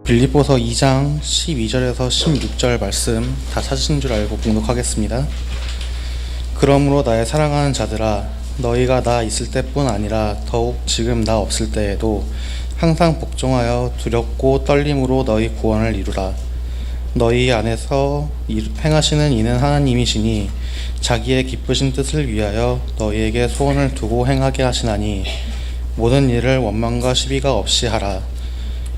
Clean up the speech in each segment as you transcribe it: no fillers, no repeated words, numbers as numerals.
빌립보서 2장 12절에서 16절 말씀 다 찾으신 줄 알고 봉독하겠습니다. 그러므로 나의 사랑하는 자들아, 너희가 나 있을 때뿐 아니라 더욱 지금 나 없을 때에도 항상 복종하여 두렵고 떨림으로 너희 구원을 이루라. 너희 안에서 행하시는 이는 하나님이시니 자기의 기쁘신 뜻을 위하여 너희에게 소원을 두고 행하게 하시나니 모든 일을 원망과 시비가 없이 하라.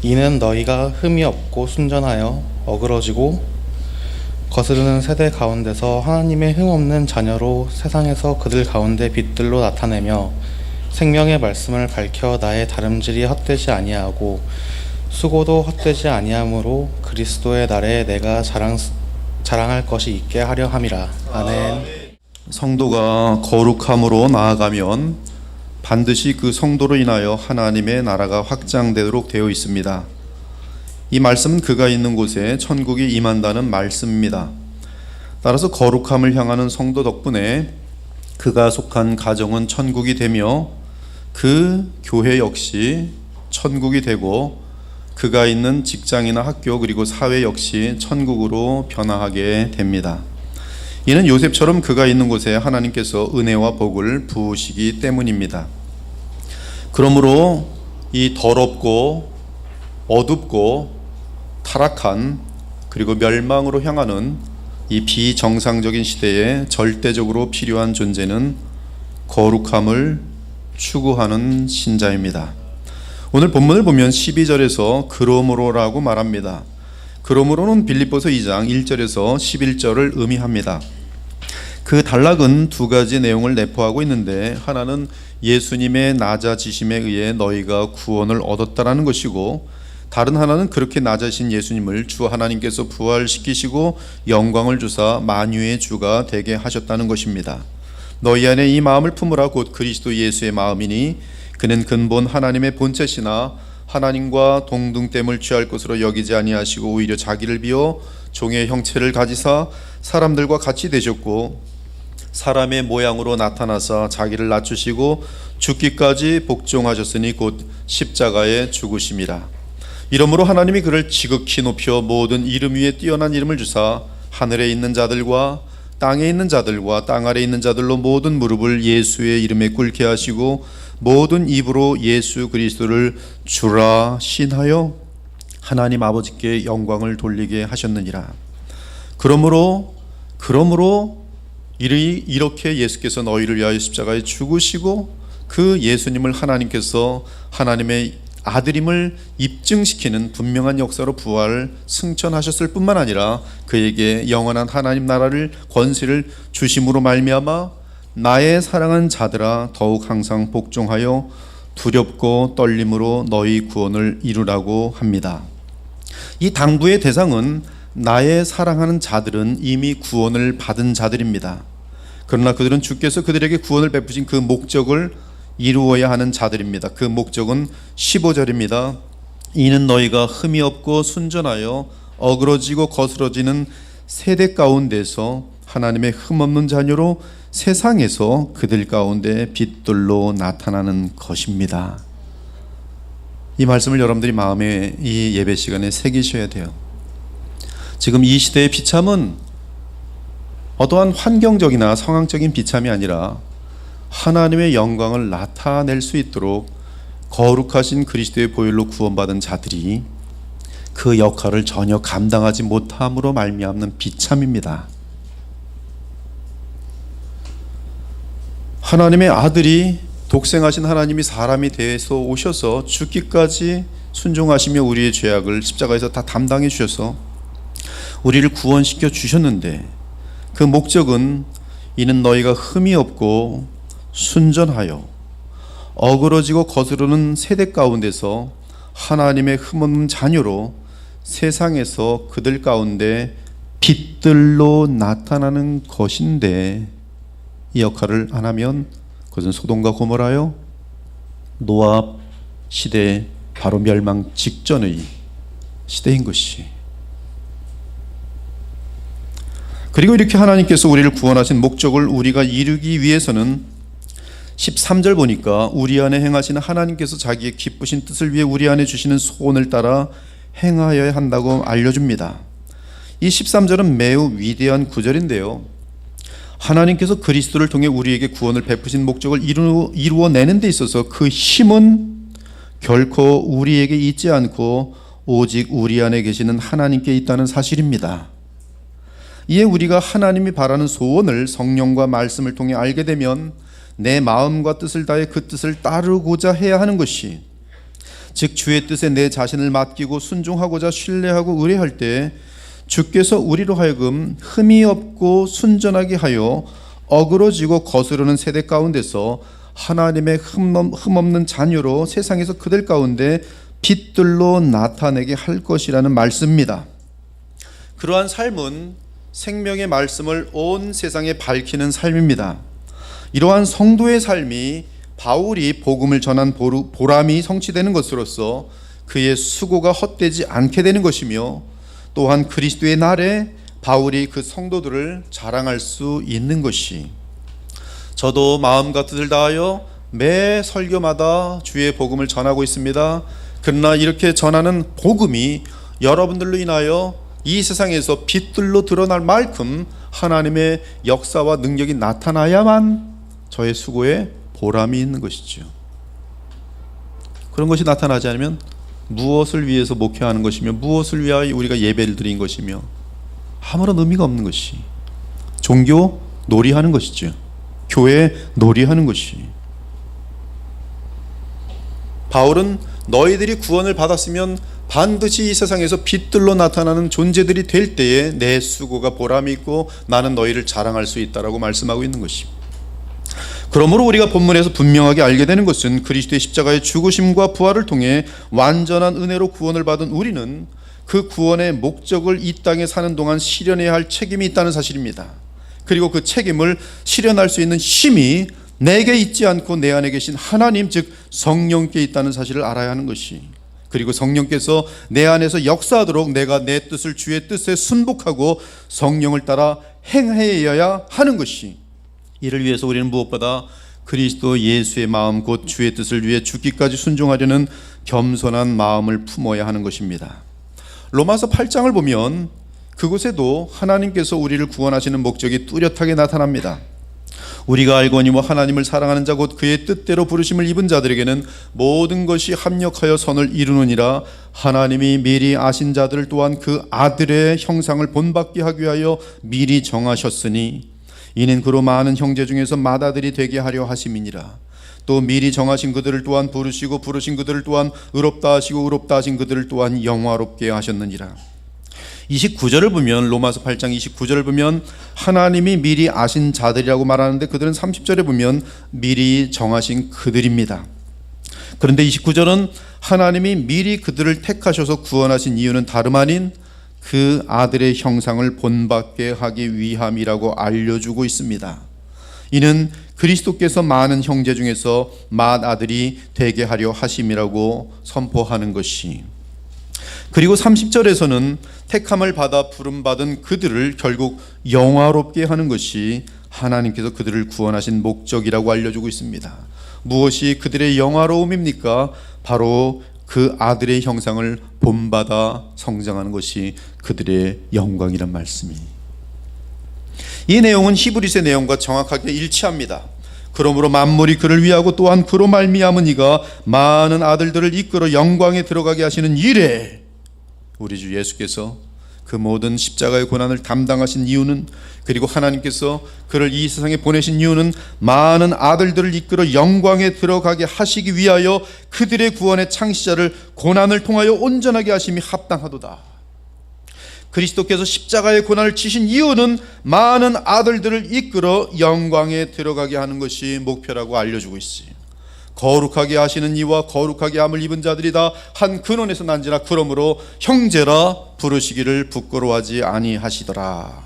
이는 너희가 흠이 없고 순전하여 어그러지고 거스르는 세대 가운데서 하나님의 흠 없는 자녀로 세상에서 그들 가운데 빛들로 나타내며 생명의 말씀을 밝혀 나의 다름질이 헛되지 아니하고 수고도 헛되지 아니하므로 그리스도의 날에 내가 자랑할 것이 있게 하려 함이라. 아멘. 성도가 거룩함으로 나아가면 반드시 그 성도로 인하여 하나님의 나라가 확장되도록 되어 있습니다. 이 말씀은 그가 있는 곳에 천국이 임한다는 말씀입니다. 따라서 거룩함을 향하는 성도 덕분에 그가 속한 가정은 천국이 되며 그 교회 역시 천국이 되고 그가 있는 직장이나 학교 그리고 사회 역시 천국으로 변화하게 됩니다. 이는 요셉처럼 그가 있는 곳에 하나님께서 은혜와 복을 부으시기 때문입니다. 그러므로 이 더럽고 어둡고 타락한 그리고 멸망으로 향하는 이 비정상적인 시대에 절대적으로 필요한 존재는 거룩함을 추구하는 신자입니다. 오늘 본문을 보면 12절에서 그러므로라고 말합니다. 그러므로는 빌립보서 2장 1절에서 11절을 의미합니다. 그 단락은 두 가지 내용을 내포하고 있는데, 하나는 예수님의 낮아지심에 의해 너희가 구원을 얻었다라는 것이고, 다른 하나는 그렇게 낮아진 예수님을 주 하나님께서 부활시키시고 영광을 주사 만유의 주가 되게 하셨다는 것입니다. 너희 안에 이 마음을 품으라. 곧 그리스도 예수의 마음이니 그는 근본 하나님의 본체시나 하나님과 동등됨을 취할 것으로 여기지 아니하시고 오히려 자기를 비워 종의 형체를 가지사 사람들과 같이 되셨고 사람의 모양으로 나타나사 자기를 낮추시고 죽기까지 복종하셨으니 곧 십자가에 죽으심이라. 이러므로 하나님이 그를 지극히 높여 모든 이름 위에 뛰어난 이름을 주사 하늘에 있는 자들과 땅에 있는 자들과 땅 아래 있는 자들로 모든 무릎을 예수의 이름에 꿇게 하시고 모든 입으로 예수 그리스도를 주라 신하여 하나님 아버지께 영광을 돌리게 하셨느니라. 그러므로 이렇게 예수께서 너희를 위하여 십자가에 죽으시고 그 예수님을 하나님께서 하나님의 아들임을 입증시키는 분명한 역사로 부활 승천하셨을 뿐만 아니라 그에게 영원한 하나님 나라를 권세를 주심으로 말미암아 나의 사랑한 자들아 더욱 항상 복종하여 두렵고 떨림으로 너희 구원을 이루라고 합니다. 이 당부의 대상은 나의 사랑하는 자들은 이미 구원을 받은 자들입니다. 그러나 그들은 주께서 그들에게 구원을 베푸신 그 목적을 이루어야 하는 자들입니다. 그 목적은 15절입니다. 이는 너희가 흠이 없고 순전하여 어그러지고 거스러지는 세대 가운데서 하나님의 흠없는 자녀로 세상에서 그들 가운데 빛들로 나타나는 것입니다. 이 말씀을 여러분들이 마음에 이 예배 시간에 새기셔야 돼요. 지금 이 시대의 비참은 어떠한 환경적이나 상황적인 비참이 아니라 하나님의 영광을 나타낼 수 있도록 거룩하신 그리스도의 보혈로 구원받은 자들이 그 역할을 전혀 감당하지 못함으로 말미암는 비참입니다. 하나님의 아들이 독생하신 하나님이 사람이 되어서 오셔서 죽기까지 순종하시며 우리의 죄악을 십자가에서 다 담당해 주셔서 우리를 구원시켜 주셨는데, 그 목적은 이는 너희가 흠이 없고 순전하여 어그러지고 거스르는 세대 가운데서 하나님의 흠없는 자녀로 세상에서 그들 가운데 빛들로 나타나는 것인데, 이 역할을 안 하면 그것은 소돔과 고모라요 노아 시대 바로 멸망 직전의 시대인 것이. 그리고 이렇게 하나님께서 우리를 구원하신 목적을 우리가 이루기 위해서는 13절 보니까 우리 안에 행하시는 하나님께서 자기의 기쁘신 뜻을 위해 우리 안에 주시는 소원을 따라 행하여야 한다고 알려줍니다. 이 13절은 매우 위대한 구절인데요. 하나님께서 그리스도를 통해 우리에게 구원을 베푸신 목적을 이루어내는 데 있어서 그 힘은 결코 우리에게 있지 않고 오직 우리 안에 계시는 하나님께 있다는 사실입니다. 이에 우리가 하나님이 바라는 소원을 성령과 말씀을 통해 알게 되면 내 마음과 뜻을 다해 그 뜻을 따르고자 해야 하는 것이, 즉 주의 뜻에 내 자신을 맡기고 순종하고자 신뢰하고 의뢰할 때 주께서 우리로 하여금 흠이 없고 순전하게 하여 어그러지고 거스르는 세대 가운데서 하나님의 흠없는 자녀로 세상에서 그들 가운데 빛들로 나타내게 할 것이라는 말씀입니다. 그러한 삶은 생명의 말씀을 온 세상에 밝히는 삶입니다. 이러한 성도의 삶이 바울이 복음을 전한 보람이 성취되는 것으로서 그의 수고가 헛되지 않게 되는 것이며, 또한 그리스도의 날에 바울이 그 성도들을 자랑할 수 있는 것이, 저도 마음과 뜻을 다하여 매 설교마다 주의 복음을 전하고 있습니다. 그러나 이렇게 전하는 복음이 여러분들로 인하여 이 세상에서 빛들로 드러날 만큼 하나님의 역사와 능력이 나타나야만 저의 수고에 보람이 있는 것이죠. 그런 것이 나타나지 않으면 무엇을 위해서 목회하는 것이며 무엇을 위하여 우리가 예배를 드린 것이며 아무런 의미가 없는 것이, 종교 놀이하는 것이죠. 교회 놀이하는 것이. 바울은 너희들이 구원을 받았으면 반드시 이 세상에서 빛들로 나타나는 존재들이 될 때에 내 수고가 보람이 있고 나는 너희를 자랑할 수 있다라고 말씀하고 있는 것입니다. 그러므로 우리가 본문에서 분명하게 알게 되는 것은 그리스도의 십자가의 죽으심과 부활을 통해 완전한 은혜로 구원을 받은 우리는 그 구원의 목적을 이 땅에 사는 동안 실현해야 할 책임이 있다는 사실입니다. 그리고 그 책임을 실현할 수 있는 힘이 내게 있지 않고 내 안에 계신 하나님, 즉 성령께 있다는 사실을 알아야 하는 것이, 그리고 성령께서 내 안에서 역사하도록 내가 내 뜻을 주의 뜻에 순복하고 성령을 따라 행하여야 하는 것이, 이를 위해서 우리는 무엇보다 그리스도 예수의 마음 곧 주의 뜻을 위해 죽기까지 순종하려는 겸손한 마음을 품어야 하는 것입니다. 로마서 8장을 보면 그곳에도 하나님께서 우리를 구원하시는 목적이 뚜렷하게 나타납니다. 우리가 알거니와 하나님을 사랑하는 자 곧 그의 뜻대로 부르심을 입은 자들에게는 모든 것이 합력하여 선을 이루느니라. 하나님이 미리 아신 자들을 또한 그 아들의 형상을 본받게 하기 위하여 미리 정하셨으니 이는 그로 많은 형제 중에서 맏아들이 되게 하려 하심이니라. 또 미리 정하신 그들을 또한 부르시고 부르신 그들을 또한 의롭다 하시고 의롭다 하신 그들을 또한 영화롭게 하셨느니라. 29절을 보면, 로마서 8장 29절을 보면 하나님이 미리 아신 자들이라고 말하는데 그들은 30절에 보면 미리 정하신 그들입니다. 그런데 29절은 하나님이 미리 그들을 택하셔서 구원하신 이유는 다름 아닌 그 아들의 형상을 본받게 하기 위함이라고 알려주고 있습니다. 이는 그리스도께서 많은 형제 중에서 맏아들이 되게 하려 하심이라고 선포하는 것이, 그리고 30절에서는 택함을 받아 부름받은 그들을 결국 영화롭게 하는 것이 하나님께서 그들을 구원하신 목적이라고 알려주고 있습니다. 무엇이 그들의 영화로움입니까? 바로 그 아들의 형상을 본받아 성장하는 것이 그들의 영광이란 말씀이. 이 내용은 히브리서의 내용과 정확하게 일치합니다. 그러므로 만물이 그를 위하고 또한 그로 말미암은 이가 많은 아들들을 이끌어 영광에 들어가게 하시는 이래, 우리 주 예수께서 그 모든 십자가의 고난을 담당하신 이유는, 그리고 하나님께서 그를 이 세상에 보내신 이유는 많은 아들들을 이끌어 영광에 들어가게 하시기 위하여 그들의 구원의 창시자를 고난을 통하여 온전하게 하심이 합당하도다. 그리스도께서 십자가의 고난을 치신 이유는 많은 아들들을 이끌어 영광에 들어가게 하는 것이 목표라고 알려주고 있어요. 거룩하게 하시는 이와 거룩하게 함을 입은 자들이다 한 근원에서 난지라. 그러므로 형제라 부르시기를 부끄러워하지 아니하시더라.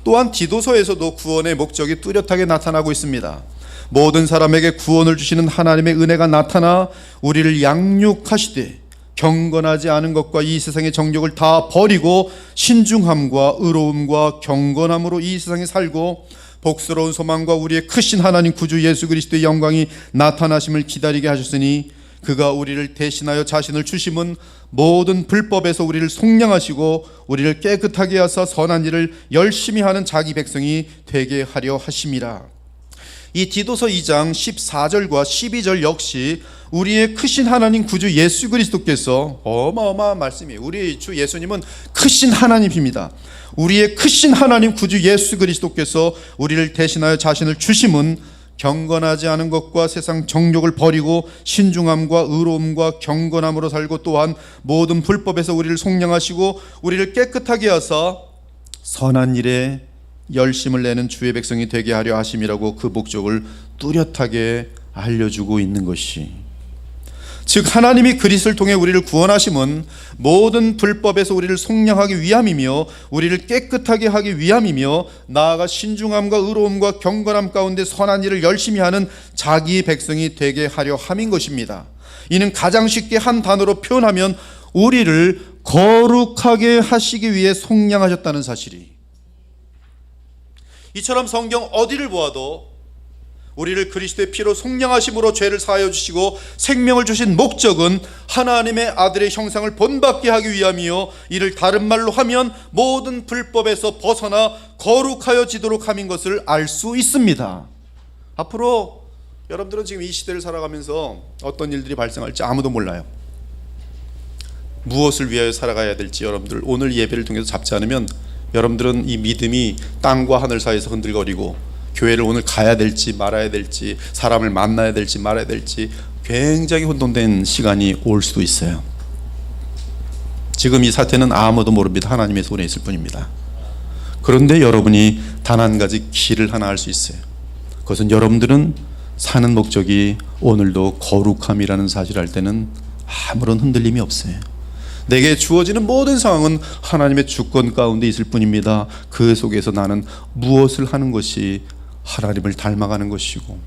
또한 디도서에서도 구원의 목적이 뚜렷하게 나타나고 있습니다. 모든 사람에게 구원을 주시는 하나님의 은혜가 나타나 우리를 양육하시되 경건하지 않은 것과 이 세상의 정욕을 다 버리고 신중함과 의로움과 경건함으로 이 세상에 살고 복스러운 소망과 우리의 크신 하나님 구주 예수 그리스도의 영광이 나타나심을 기다리게 하셨으니 그가 우리를 대신하여 자신을 주심은 모든 불법에서 우리를 속량하시고 우리를 깨끗하게 하사 선한 일을 열심히 하는 자기 백성이 되게 하려 하심이라. 이 디도서 2장 14절과 12절 역시 우리의 크신 하나님 구주 예수 그리스도께서 어마어마한 말씀이에요. 우리 주 예수님은 크신 하나님입니다. 우리의 크신 하나님 구주 예수 그리스도께서 우리를 대신하여 자신을 주심은 경건하지 않은 것과 세상 정욕을 버리고 신중함과 의로움과 경건함으로 살고 또한 모든 불법에서 우리를 속량하시고 우리를 깨끗하게 하사 선한 일에 열심을 내는 주의 백성이 되게 하려 하심이라고 그 목적을 뚜렷하게 알려주고 있는 것이, 즉 하나님이 그리스도를 통해 우리를 구원하심은 모든 불법에서 우리를 속량하기 위함이며 우리를 깨끗하게 하기 위함이며 나아가 신중함과 의로움과 경건함 가운데 선한 일을 열심히 하는 자기 백성이 되게 하려 함인 것입니다. 이는 가장 쉽게 한 단어로 표현하면 우리를 거룩하게 하시기 위해 속량하셨다는 사실이, 이처럼 성경 어디를 보아도 우리를 그리스도의 피로 속량하심으로 죄를 사하여 주시고 생명을 주신 목적은 하나님의 아들의 형상을 본받게 하기 위함이요, 이를 다른 말로 하면 모든 불법에서 벗어나 거룩하여지도록 함인 것을 알 수 있습니다. 앞으로 여러분들은 지금 이 시대를 살아가면서 어떤 일들이 발생할지 아무도 몰라요. 무엇을 위하여 살아가야 될지 여러분들 오늘 예배를 통해서 잡지 않으면 여러분들은 이 믿음이 땅과 하늘 사이에서 흔들거리고 교회를 오늘 가야 될지 말아야 될지 사람을 만나야 될지 말아야 될지 굉장히 혼돈된 시간이 올 수도 있어요. 지금 이 사태는 아무도 모릅니다. 하나님의 손에 있을 뿐입니다. 그런데 여러분이 단 한 가지 길을 하나 알 수 있어요. 그것은 여러분들은 사는 목적이 오늘도 거룩함이라는 사실을 알 때는 아무런 흔들림이 없어요. 내게 주어지는 모든 상황은 하나님의 주권 가운데 있을 뿐입니다. 그 속에서 나는 무엇을 하는 것이 하나님을 닮아가는 것이고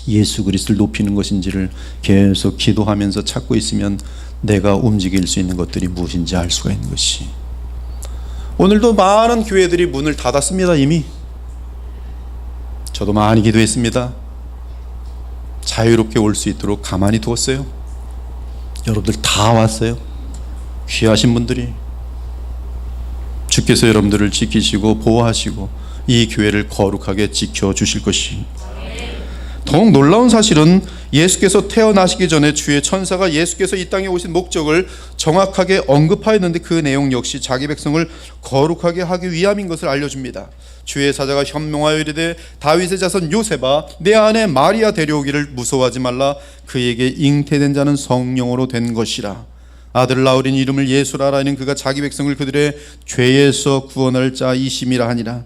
예수 그리스도를 높이는 것인지를 계속 기도하면서 찾고 있으면 내가 움직일 수 있는 것들이 무엇인지 알 수가 있는 것이, 오늘도 많은 교회들이 문을 닫았습니다. 이미 저도 많이 기도했습니다. 자유롭게 올 수 있도록 가만히 두었어요. 여러분들 다 왔어요. 귀하신 분들이, 주께서 여러분들을 지키시고 보호하시고 이 교회를 거룩하게 지켜주실 것이, 더욱 놀라운 사실은 예수께서 태어나시기 전에 주의 천사가 예수께서 이 땅에 오신 목적을 정확하게 언급하였는데 그 내용 역시 자기 백성을 거룩하게 하기 위함인 것을 알려줍니다. 주의 사자가 현명하여 이르되 다윗의 자손 요셉아 내 아내 마리아 데려오기를 무서워하지 말라. 그에게 잉태된 자는 성령으로 된 것이라. 아들을 낳으린 이름을 예수라 하라는 그가 자기 백성을 그들의 죄에서 구원할 자이심이라 하니라.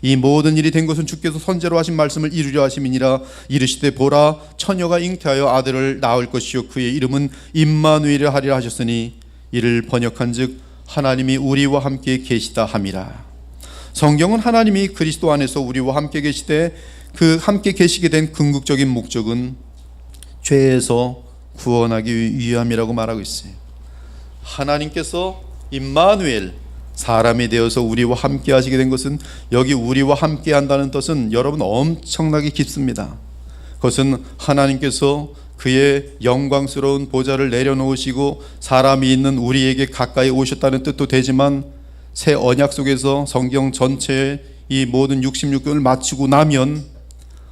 이 모든 일이 된 것은 주께서 선제로 하신 말씀을 이루려 하심이니라. 이르시되 보라 처녀가 잉태하여 아들을 낳을 것이요 그의 이름은 임마누엘이라 하리라 하셨으니 이를 번역한즉 하나님이 우리와 함께 계시다 함이라. 성경은 하나님이 그리스도 안에서 우리와 함께 계시되 그 함께 계시게 된 궁극적인 목적은 죄에서 구원하기 위함이라고 말하고 있어요. 하나님께서 임마누엘 사람이 되어서 우리와 함께 하시게 된 것은, 여기 우리와 함께 한다는 뜻은 여러분 엄청나게 깊습니다. 그것은 하나님께서 그의 영광스러운 보좌를 내려놓으시고 사람이 있는 우리에게 가까이 오셨다는 뜻도 되지만, 새 언약 속에서 성경 전체의 이 모든 66권을 마치고 나면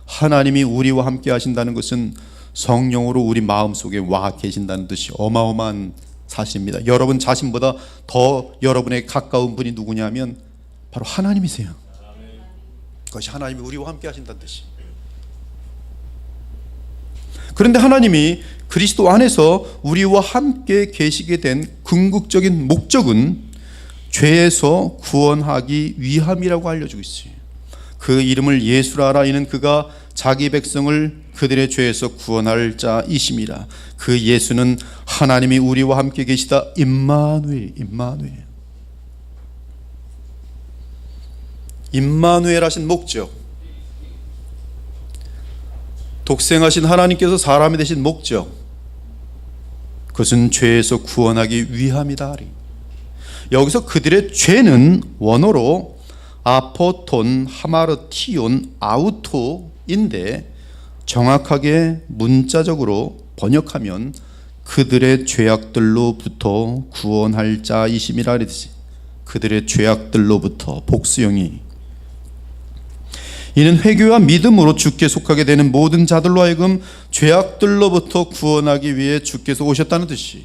하나님이 우리와 함께 하신다는 것은 성령으로 우리 마음속에 와 계신다는 뜻이 어마어마한 사실입니다. 여러분 자신보다 더 여러분에게 가까운 분이 누구냐면 바로 하나님이세요. 그것이 하나님이 우리와 함께 하신다는 뜻이. 그런데 하나님이 그리스도 안에서 우리와 함께 계시게 된 궁극적인 목적은 죄에서 구원하기 위함이라고 알려주고 있어요. 그 이름을 예수라 하라. 이는 그가 자기 백성을 그들의 죄에서 구원할 자이심이라. 그 예수는 하나님이 우리와 함께 계시다. 임마누엘, 임마누엘. 임마누엘 하신 목적, 독생하신 하나님께서 사람이 되신 목적, 그것은 죄에서 구원하기 위함이다. 여기서 그들의 죄는 원어로 아포톤 하마르티온 아우토인데 정확하게 문자적으로 번역하면 그들의 죄악들로부터 구원할 자이심이라 그랬지. 그들의 죄악들로부터, 복수형이. 이는 회개와 믿음으로 주께 속하게 되는 모든 자들로 하여금 죄악들로부터 구원하기 위해 주께서 오셨다는 뜻이.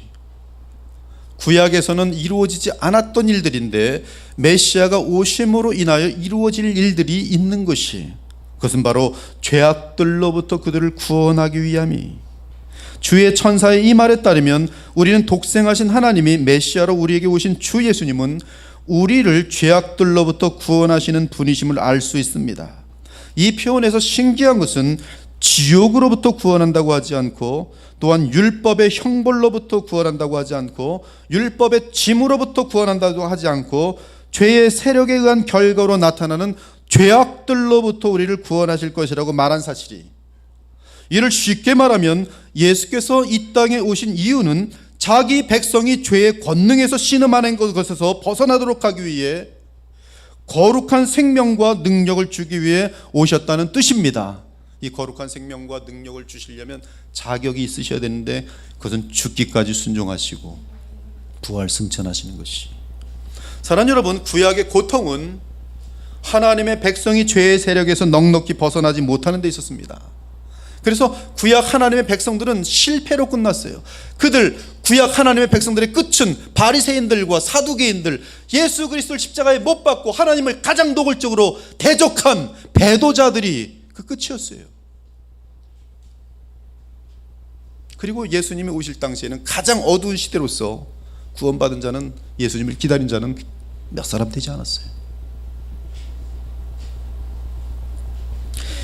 구약에서는 이루어지지 않았던 일들인데 메시아가 오심으로 인하여 이루어질 일들이 있는 것이, 그것은 바로 죄악들로부터 그들을 구원하기 위함이. 주의 천사의 이 말에 따르면 우리는 독생하신 하나님이 메시아로 우리에게 오신 주 예수님은 우리를 죄악들로부터 구원하시는 분이심을 알 수 있습니다. 이 표현에서 신기한 것은 지옥으로부터 구원한다고 하지 않고, 또한 율법의 형벌로부터 구원한다고 하지 않고, 율법의 짐으로부터 구원한다고 하지 않고, 죄의 세력에 의한 결과로 나타나는 죄악들로부터 우리를 구원하실 것이라고 말한 사실이, 이를 쉽게 말하면 예수께서 이 땅에 오신 이유는 자기 백성이 죄의 권능에서 신음하는 것에서 벗어나도록 하기 위해 거룩한 생명과 능력을 주기 위해 오셨다는 뜻입니다. 이 거룩한 생명과 능력을 주시려면 자격이 있으셔야 되는데, 그것은 죽기까지 순종하시고 부활 승천하시는 것이. 사랑하는 여러분, 구약의 고통은 하나님의 백성이 죄의 세력에서 넉넉히 벗어나지 못하는 데 있었습니다. 그래서 구약 하나님의 백성들은 실패로 끝났어요. 구약 하나님의 백성들의 끝은 바리새인들과 사두개인들, 예수 그리스도를 십자가에 못 박고 하나님을 가장 노골적으로 대적한 배도자들이 그 끝이었어요. 그리고 예수님이 오실 당시에는 가장 어두운 시대로서 구원받은 자는, 예수님을 기다린 자는 몇 사람 되지 않았어요.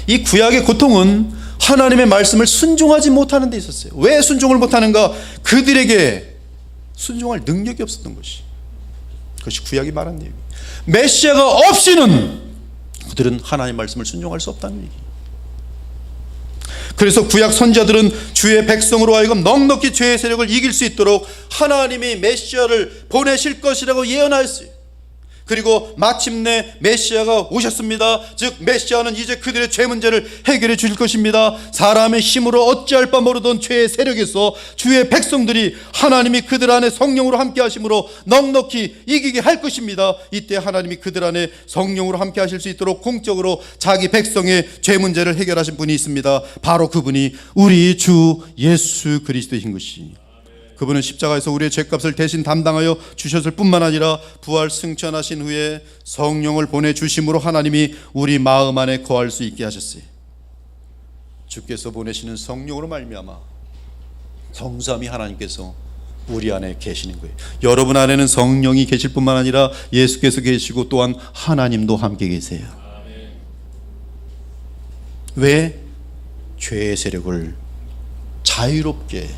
이 구약의 고통은 하나님의 말씀을 순종하지 못하는 데 있었어요. 왜 순종을 못하는가? 그들에게 순종할 능력이 없었던 것이. 그것이 구약이 말한 얘기. 메시아가 없이는 그들은 하나님의 말씀을 순종할 수 없다는 얘기. 그래서 구약 선지자들은 주의 백성으로 하여금 넉넉히 죄의 세력을 이길 수 있도록 하나님이 메시아를 보내실 것이라고 예언하였어요. 그리고 마침내 메시아가 오셨습니다. 즉 메시아는 이제 그들의 죄 문제를 해결해 주실 것입니다. 사람의 힘으로 어찌할 바 모르던 죄의 세력에서 주의 백성들이 하나님이 그들 안에 성령으로 함께 하심으로 넉넉히 이기게 할 것입니다. 이때 하나님이 그들 안에 성령으로 함께 하실 수 있도록 공적으로 자기 백성의 죄 문제를 해결하신 분이 있습니다. 바로 그분이 우리 주 예수 그리스도이신 것이. 그분은 십자가에서 우리의 죄값을 대신 담당하여 주셨을 뿐만 아니라 부활 승천하신 후에 성령을 보내주심으로 하나님이 우리 마음 안에 거할 수 있게 하셨어요. 주께서 보내시는 성령으로 말미암아 성삼위 하나님께서 우리 안에 계시는 거예요. 여러분 안에는 성령이 계실 뿐만 아니라 예수께서 계시고 또한 하나님도 함께 계세요. 왜? 죄의 세력을 자유롭게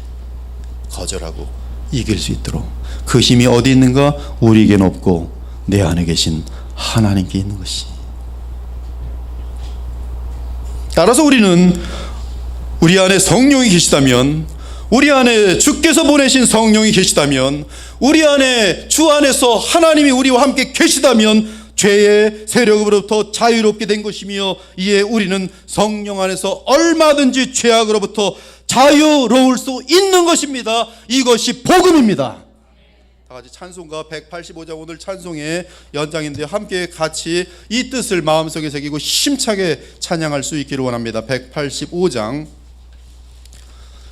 거절하고 이길 수 있도록. 그 힘이 어디 있는가? 우리에게는 없고 내 안에 계신 하나님께 있는 것이. 따라서 우리는 우리 안에 성령이 계시다면, 우리 안에 주께서 보내신 성령이 계시다면, 우리 안에 주 안에서 하나님이 우리와 함께 계시다면 죄의 세력으로부터 자유롭게 된 것이며, 이에 우리는 성령 안에서 얼마든지 죄악으로부터 자유로울 수 있는 것입니다. 이것이 복음입니다. 다 같이 찬송가 185장, 오늘 찬송의 연장인데 함께 같이 이 뜻을 마음속에 새기고 힘차게 찬양할 수 있기를 원합니다. 185장.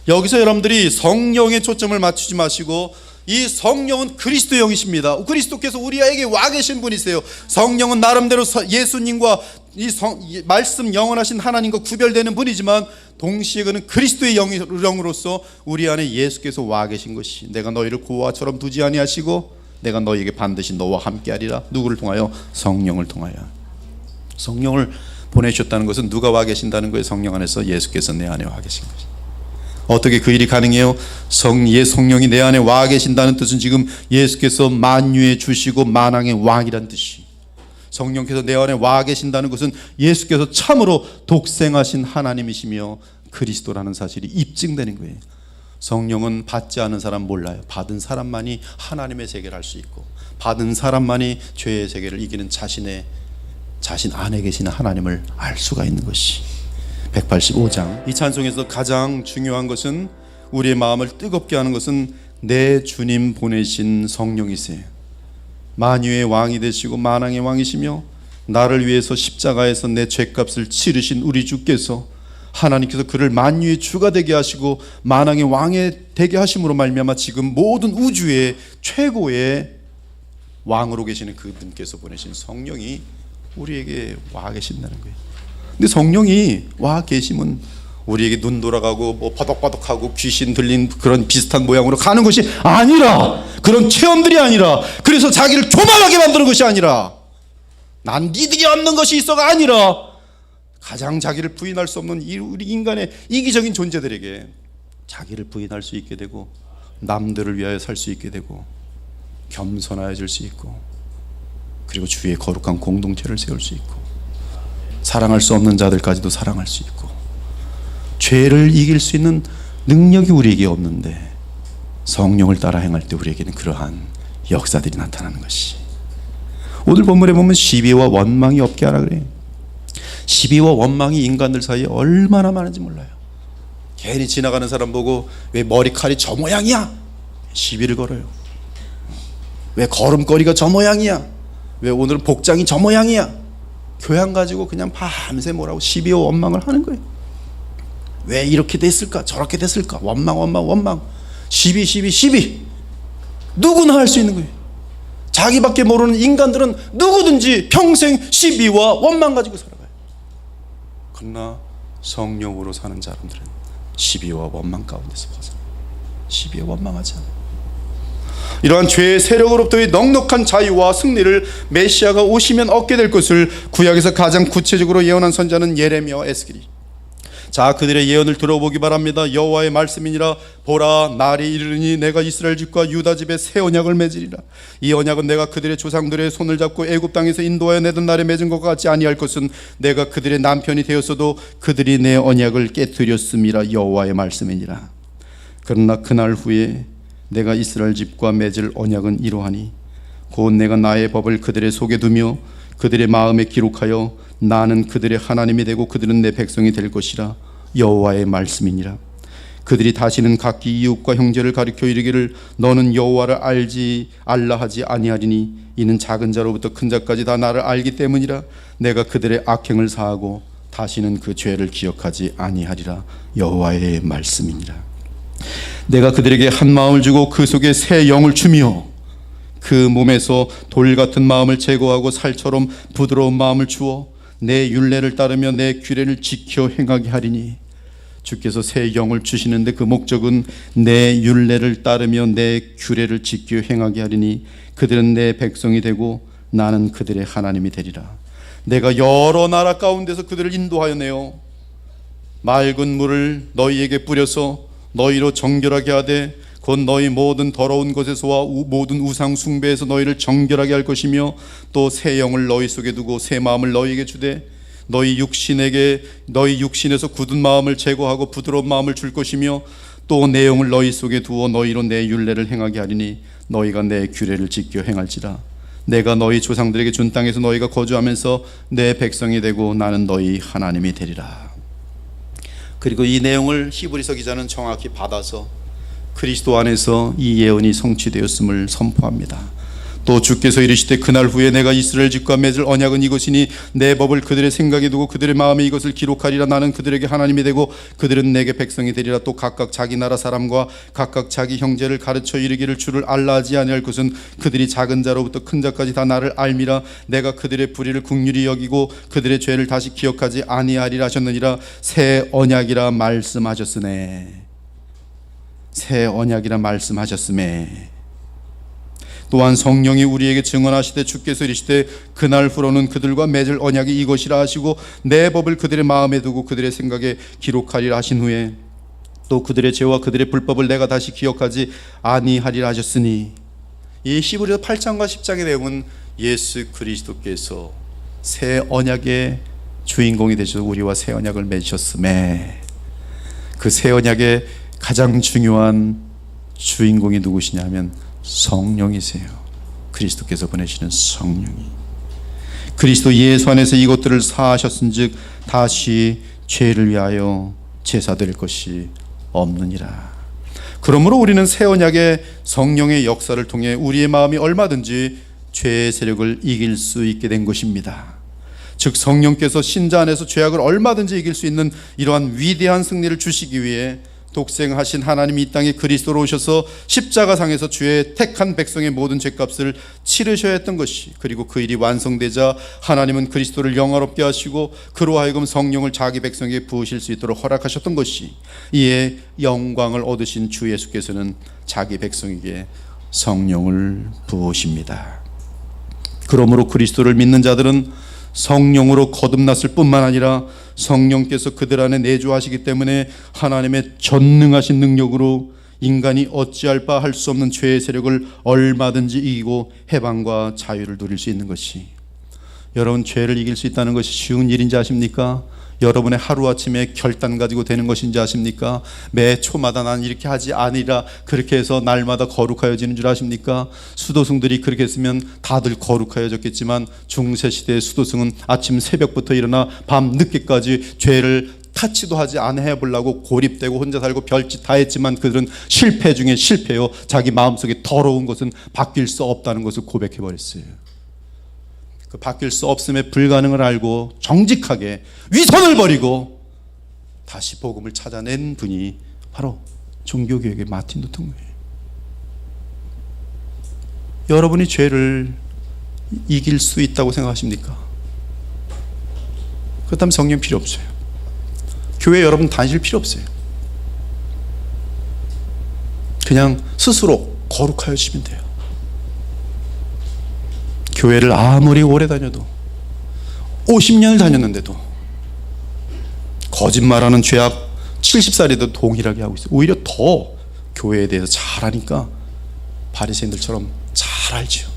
여기서 여러분들이 성령에 초점을 맞추지 마시고, 이 성령은 그리스도 영이십니다. 그리스도께서 우리에게 와 계신 분이세요. 성령은 나름대로 예수님과 이 말씀 영원하신 하나님과 구별되는 분이지만, 동시에 그는 그리스도의 영으로서 우리 안에 예수께서 와 계신 것이, 내가 너희를 고아처럼 두지 아니하시고 내가 너희에게 반드시 너와 함께하리라. 누구를 통하여? 성령을 통하여. 성령을 보내주셨다는 것은 누가 와 계신다는 거예요? 성령 안에서 예수께서 내 안에 와 계신 것이. 어떻게 그 일이 가능해요? 성령이 내 안에 와 계신다는 뜻은 지금 예수께서 만유의 주시고 만왕의 왕이란 뜻이. 성령께서 내 안에 와 계신다는 것은 예수께서 참으로 독생하신 하나님이시며 그리스도라는 사실이 입증되는 거예요. 성령은 받지 않은 사람 몰라요. 받은 사람만이 하나님의 세계를 알 수 있고, 받은 사람만이 죄의 세계를 이기는 자신 안에 계시는 하나님을 알 수가 있는 것이. 185장. 이 찬송에서 가장 중요한 것은 우리의 마음을 뜨겁게 하는 것은 내 주님 보내신 성령이세요. 만유의 왕이 되시고 만왕의 왕이시며 나를 위해서 십자가에서 내 죄값을 치르신 우리 주께서, 하나님께서 그를 만유의 주가 되게 하시고 만왕의 왕이 되게 하심으로 말미암아 지금 모든 우주의 최고의 왕으로 계시는 그분께서 보내신 성령이 우리에게 와 계신다는 거예요. 근데 성령이 와 계시면 우리에게 눈 돌아가고 뭐 버덕버덕하고 귀신 들린 그런 비슷한 모양으로 가는 것이 아니라, 그런 체험들이 아니라, 그래서 자기를 교만하게 만드는 것이 아니라, 난 니들이 없는 것이 있어가 아니라, 가장 자기를 부인할 수 없는 우리 인간의 이기적인 존재들에게 자기를 부인할 수 있게 되고, 남들을 위하여 살 수 있게 되고, 겸손해질 수 있고, 그리고 주의 거룩한 공동체를 세울 수 있고, 사랑할 수 없는 자들까지도 사랑할 수 있고, 죄를 이길 수 있는 능력이 우리에게 없는데 성령을 따라 행할 때 우리에게는 그러한 역사들이 나타나는 것이, 오늘 본문에 보면 시비와 원망이 없게 하라 그래요. 시비와 원망이 인간들 사이에 얼마나 많은지 몰라요. 괜히 지나가는 사람 보고 왜 머리칼이 저 모양이야? 시비를 걸어요. 왜 걸음걸이가 저 모양이야? 왜 오늘은 복장이 저 모양이야? 교양 가지고 그냥 밤새 뭐라고 시비와 원망을 하는 거예요. 왜 이렇게 됐을까? 저렇게 됐을까? 원망. 시비. 누구나 할 수 있는 거예요. 자기밖에 모르는 인간들은 누구든지 평생 시비와 원망 가지고 살아가요. 그러나 성령으로 사는 사람들은 시비와 원망 가운데서 벗어나요. 시비와 원망하지 않아요. 이러한 죄의 세력으로부터의 넉넉한 자유와 승리를 메시아가 오시면 얻게 될 것을 구약에서 가장 구체적으로 예언한 선자는 예레미야와 에스겔이. 자, 그들의 예언을 들어보기 바랍니다. 여호와의 말씀이니라. 보라, 날이 이르니 내가 이스라엘 집과 유다 집에 새 언약을 맺으리라. 이 언약은 내가 그들의 조상들의 손을 잡고 애굽 땅에서 인도하여 내던 날에 맺은 것과 같지 아니할 것은, 내가 그들의 남편이 되었어도 그들이 내 언약을 깨뜨렸음이라. 여호와의 말씀이니라. 그러나 그날 후에 내가 이스라엘 집과 맺을 언약은 이러하니, 곧 내가 나의 법을 그들의 속에 두며 그들의 마음에 기록하여 나는 그들의 하나님이 되고 그들은 내 백성이 될 것이라. 여호와의 말씀이니라. 그들이 다시는 각기 이웃과 형제를 가리켜 이르기를 너는 여호와를 알라 하지 아니하리니, 이는 작은 자로부터 큰 자까지 다 나를 알기 때문이라. 내가 그들의 악행을 사하고 다시는 그 죄를 기억하지 아니하리라. 여호와의 말씀이니라. 내가 그들에게 한 마음을 주고 그 속에 새 영을 주며 그 몸에서 돌 같은 마음을 제거하고 살처럼 부드러운 마음을 주어 내 율례를 따르며 내 규례를 지켜 행하게 하리니. 주께서 새 영을 주시는데 그 목적은 내 율례를 따르며 내 규례를 지켜 행하게 하리니 그들은 내 백성이 되고 나는 그들의 하나님이 되리라. 내가 여러 나라 가운데서 그들을 인도하여 내어 맑은 물을 너희에게 뿌려서 너희로 정결하게 하되, 곧 너희 모든 더러운 것에서와 모든 우상 숭배에서 너희를 정결하게 할 것이며, 또 새 영을 너희 속에 두고 새 마음을 너희에게 주되 너희 육신에서 굳은 마음을 제거하고 부드러운 마음을 줄 것이며, 또 내 영을 너희 속에 두어 너희로 내 율례를 행하게 하리니 너희가 내 규례를 지켜 행할지라. 내가 너희 조상들에게 준 땅에서 너희가 거주하면서 내 백성이 되고 나는 너희 하나님이 되리라. 그리고 이 내용을 히브리서 기자는 정확히 받아서 그리스도 안에서 이 예언이 성취되었음을 선포합니다. 또 주께서 이르시되 그날 후에 내가 이스라엘 집과 맺을 언약은 이것이니 내 법을 그들의 생각에 두고 그들의 마음에 이것을 기록하리라. 나는 그들에게 하나님이 되고 그들은 내게 백성이 되리라. 또 각각 자기 나라 사람과 각각 자기 형제를 가르쳐 이르기를 주를 알라 하지 아니할 것은 그들이 작은 자로부터 큰 자까지 다 나를 알미라. 내가 그들의 불의를 긍휼히 여기고 그들의 죄를 다시 기억하지 아니하리라 하셨느니라. 새 언약이라 말씀하셨으네. 새 언약이라 말씀하셨음에, 또한 성령이 우리에게 증언하시되 주께서 이르시되 그날 후로는 그들과 맺을 언약이 이것이라 하시고 내 법을 그들의 마음에 두고 그들의 생각에 기록하리라 하신 후에, 또 그들의 죄와 그들의 불법을 내가 다시 기억하지 아니하리라 하셨으니, 이 히브리서 8장과 10장의 내용은 예수 그리스도께서 새 언약의 주인공이 되셔서 우리와 새 언약을 맺으셨음에, 그 새 언약의 가장 중요한 주인공이 누구시냐 하면 성령이세요. 그리스도께서 보내시는 성령이. 그리스도 예수 안에서 이것들을 사하셨은즉 다시 죄를 위하여 제사드릴 것이 없느니라. 그러므로 우리는 새 언약의 성령의 역사를 통해 우리의 마음이 얼마든지 죄의 세력을 이길 수 있게 된 것입니다. 즉 성령께서 신자 안에서 죄악을 얼마든지 이길 수 있는 이러한 위대한 승리를 주시기 위해 독생하신 하나님이 이 땅에 그리스도로 오셔서 십자가상에서 주의 택한 백성의 모든 죄값을 치르셔야 했던 것이, 그리고 그 일이 완성되자 하나님은 그리스도를 영화롭게 하시고 그로 하여금 성령을 자기 백성에게 부으실 수 있도록 허락하셨던 것이, 이에 영광을 얻으신 주 예수께서는 자기 백성에게 성령을 부으십니다. 그러므로 그리스도를 믿는 자들은 성령으로 거듭났을 뿐만 아니라 성령께서 그들 안에 내주하시기 때문에 하나님의 전능하신 능력으로 인간이 어찌할 바 할 수 없는 죄의 세력을 얼마든지 이기고 해방과 자유를 누릴 수 있는 것이, 여러분 죄를 이길 수 있다는 것이 쉬운 일인지 아십니까? 여러분의 하루아침에 결단 가지고 되는 것인지 아십니까? 매 초마다 난 이렇게 하지 아니라 그렇게 해서 날마다 거룩하여지는 줄 아십니까? 수도승들이 그렇게 했으면 다들 거룩하여졌겠지만 중세시대의 수도승은 아침 새벽부터 일어나 밤 늦게까지 죄를 타치도 하지 않아 해보려고 고립되고 혼자 살고 별짓 다 했지만 그들은 실패 중에 실패요. 자기 마음속에 더러운 것은 바뀔 수 없다는 것을 고백해버렸어요. 그 바뀔 수 없음의 불가능을 알고 정직하게 위선을 버리고 다시 복음을 찾아낸 분이 바로 종교개혁의 마틴 루터예요. 여러분이 죄를 이길 수 있다고 생각하십니까? 그렇다면 성령 필요 없어요. 교회 여러분 다니실 필요 없어요. 그냥 스스로 거룩하여지면 돼요. 교회를 아무리 오래 다녀도 50년을 다녔는데도 거짓말하는 죄악 70살에도 동일하게 하고 있어요. 오히려 더 교회에 대해서 잘 아니까 바리새인들처럼 잘 알죠.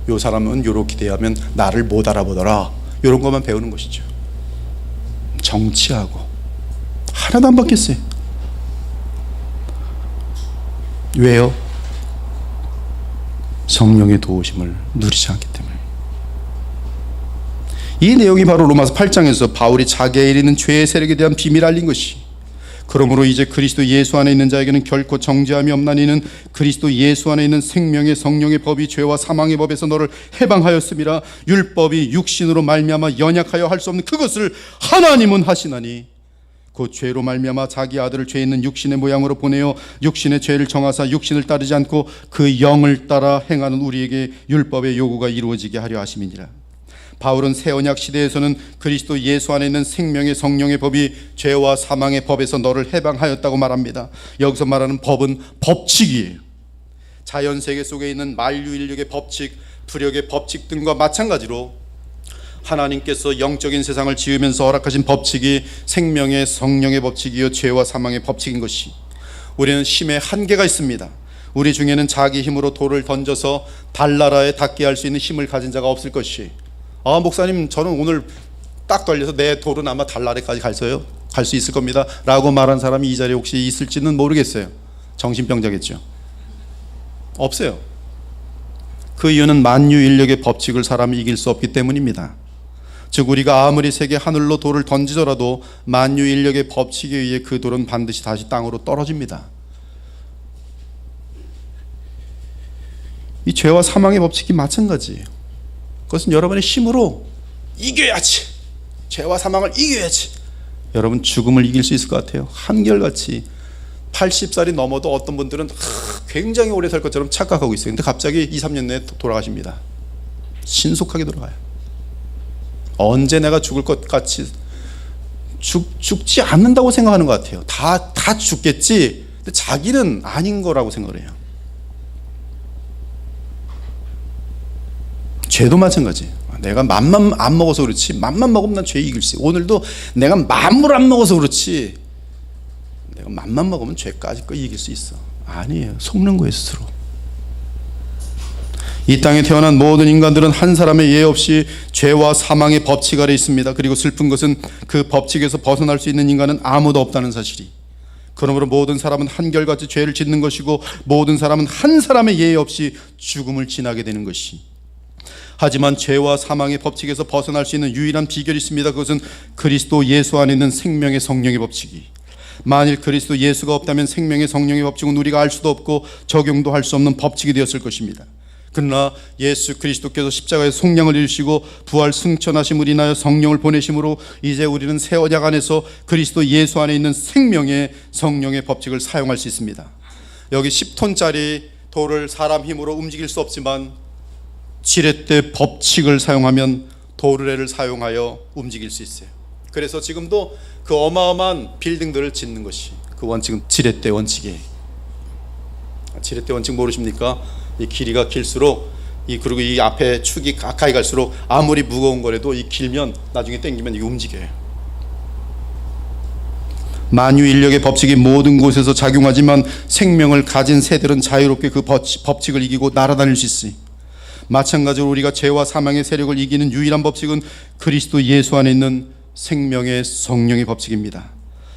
요 사람은 요렇게 대하면 나를 못 알아보더라, 요런 것만 배우는 것이죠. 정치하고 하나도 안 바뀌었어요. 왜요? 성령의 도우심을 누리지 않기 때문에. 이 내용이 바로 로마서 8장에서 바울이 자기에 이르는 죄의 세력에 대한 비밀을 알린 것이, 그러므로 이제 그리스도 예수 안에 있는 자에게는 결코 정죄함이 없나니 이는 그리스도 예수 안에 있는 생명의 성령의 법이 죄와 사망의 법에서 너를 해방하였음이라. 율법이 육신으로 말미암아 연약하여 할 수 없는 그것을 하나님은 하시나니 그 죄로 말미암아 자기 아들을 죄 있는 육신의 모양으로 보내어 육신의 죄를 정하사 육신을 따르지 않고 그 영을 따라 행하는 우리에게 율법의 요구가 이루어지게 하려 하심이니라. 바울은 새 언약 시대에서는 그리스도 예수 안에 있는 생명의 성령의 법이 죄와 사망의 법에서 너를 해방하였다고 말합니다. 여기서 말하는 법은 법칙이에요. 자연세계 속에 있는 만유인력의 법칙, 부력의 법칙 등과 마찬가지로 하나님께서 영적인 세상을 지으면서 허락하신 법칙이 생명의 성령의 법칙이요 죄와 사망의 법칙인 것이, 우리는 힘에 한계가 있습니다. 우리 중에는 자기 힘으로 돌을 던져서 달나라에 닿게 할 수 있는 힘을 가진 자가 없을 것이, 목사님 저는 오늘 딱 떨려서 내 돌은 아마 달나라까지 갈 수 있을 겁니다 라고 말한 사람이 이 자리에 혹시 있을지는 모르겠어요. 정신병자겠죠. 없어요. 그 이유는 만유인력의 법칙을 사람이 이길 수 없기 때문입니다. 즉 우리가 아무리 세계 하늘로 돌을 던지더라도 만유인력의 법칙에 의해 그 돌은 반드시 다시 땅으로 떨어집니다. 이 죄와 사망의 법칙이 마찬가지예요. 그것은 여러분의 힘으로 이겨야지, 죄와 사망을 이겨야지, 여러분 죽음을 이길 수 있을 것 같아요? 한결같이 80살이 넘어도 어떤 분들은 굉장히 오래 살 것처럼 착각하고 있어요. 근데 갑자기 2, 3년 내에 돌아가십니다. 신속하게 돌아가요. 언제 내가 죽을 것 같이 죽지 않는다고 생각하는 것 같아요. 다 죽겠지. 근데 자기는 아닌 거라고 생각을 해요. 죄도 마찬가지. 내가 맘만 안 먹어서 그렇지, 맘만 먹으면 난 죄 이길 수 있어. 오늘도 내가 맘을 안 먹어서 그렇지, 내가 맘만 먹으면 죄까지 거 이길 수 있어. 아니에요. 속는 거예요, 스스로. 이 땅에 태어난 모든 인간들은 한 사람의 예외 없이 죄와 사망의 법칙 아래 있습니다. 그리고 슬픈 것은 그 법칙에서 벗어날 수 있는 인간은 아무도 없다는 사실이. 그러므로 모든 사람은 한결같이 죄를 짓는 것이고 모든 사람은 한 사람의 예외 없이 죽음을 지나게 되는 것이. 하지만 죄와 사망의 법칙에서 벗어날 수 있는 유일한 비결이 있습니다. 그것은 그리스도 예수 안에 있는 생명의 성령의 법칙이. 만일 그리스도 예수가 없다면 생명의 성령의 법칙은 우리가 알 수도 없고 적용도 할 수 없는 법칙이 되었을 것입니다. 그러나 예수 그리스도께서 십자가에서 속량을 이루시고 부활 승천하심을 인하여 성령을 보내심으로 이제 우리는 새 언약 안에서 그리스도 예수 안에 있는 생명의 성령의 법칙을 사용할 수 있습니다. 여기 10톤짜리 돌을 사람 힘으로 움직일 수 없지만 지렛대 법칙을 사용하면 도르래를 사용하여 움직일 수 있어요. 그래서 지금도 그 어마어마한 빌딩들을 짓는 것이 그 원칙은 지렛대 원칙이에요. 지렛대 원칙 모르십니까? 이 길이가 길수록 그리고 이 앞에 축이 가까이 갈수록 아무리 무거운 거라도 이 길면 나중에 당기면 이게 움직여요. 만유인력의 법칙이 모든 곳에서 작용하지만 생명을 가진 새들은 자유롭게 그 법칙을 이기고 날아다닐 수 있어요. 마찬가지로 우리가 죄와 사망의 세력을 이기는 유일한 법칙은 그리스도 예수 안에 있는 생명의 성령의 법칙입니다.